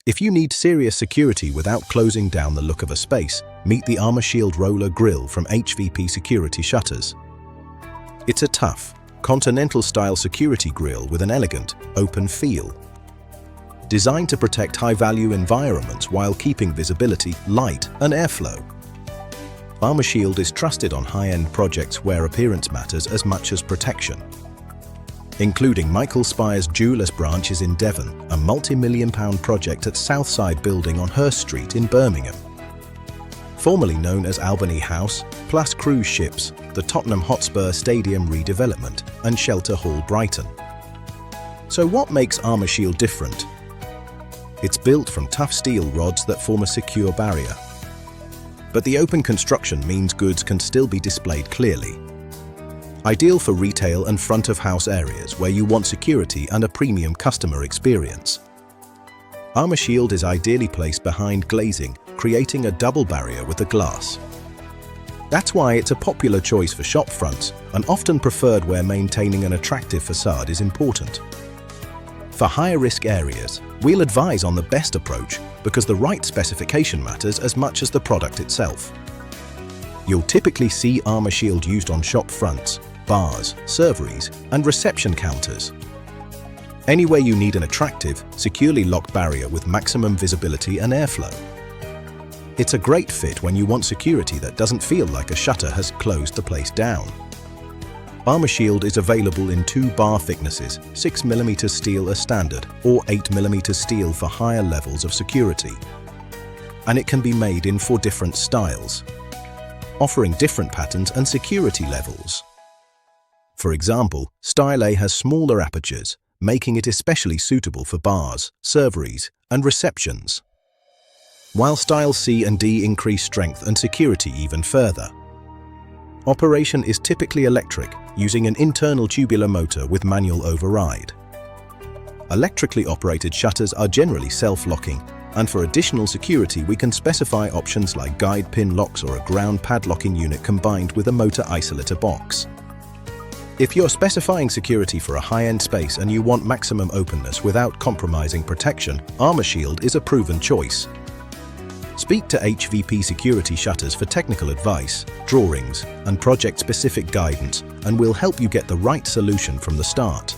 If you need serious security without closing down the look of a space, meet the Armourshield Roller Grille from HVP Security Shutters. It's a tough, continental-style security grille with an elegant, open feel. Designed to protect high-value environments while keeping visibility, light, and airflow. Armourshield is trusted on high-end projects where appearance matters as much as protection. Including Michael Spire's Jewellers branches in Devon, a multi-million-pound project at Southside Building on Hurst Street in Birmingham. Formerly known as Albany House, plus cruise ships, the Tottenham Hotspur Stadium redevelopment, and Shelter Hall Brighton. So what makes Armourshield different? It's built from tough steel rods that form a secure barrier. But the open construction means goods can still be displayed clearly. Ideal for retail and front-of-house areas where you want security and a premium customer experience. Armourshield is ideally placed behind glazing, creating a double barrier with the glass. That's why it's a popular choice for shop fronts and often preferred where maintaining an attractive facade is important. For higher-risk areas, we'll advise on the best approach because the right specification matters as much as the product itself. You'll typically see Armourshield used on shop fronts, bars, serveries, and reception counters. Anywhere you need an attractive, securely locked barrier with maximum visibility and airflow. It's a great fit when you want security that doesn't feel like a shutter has closed the place down. Armourshield is available in 2 bar thicknesses, 6mm steel as standard, or 8mm steel for higher levels of security. And it can be made in 4 different styles, offering different patterns and security levels. For example, Style A has smaller apertures, making it especially suitable for bars, serveries, and receptions. While Style C and D increase strength and security even further. Operation is typically electric, using an internal tubular motor with manual override. Electrically operated shutters are generally self-locking, and for additional security we can specify options like guide pin locks or a ground padlocking unit combined with a motor isolator box. If you're specifying security for a high-end space and you want maximum openness without compromising protection, Armourshield is a proven choice. Speak to HVP Security Shutters for technical advice, drawings, and project-specific guidance, and we'll help you get the right solution from the start.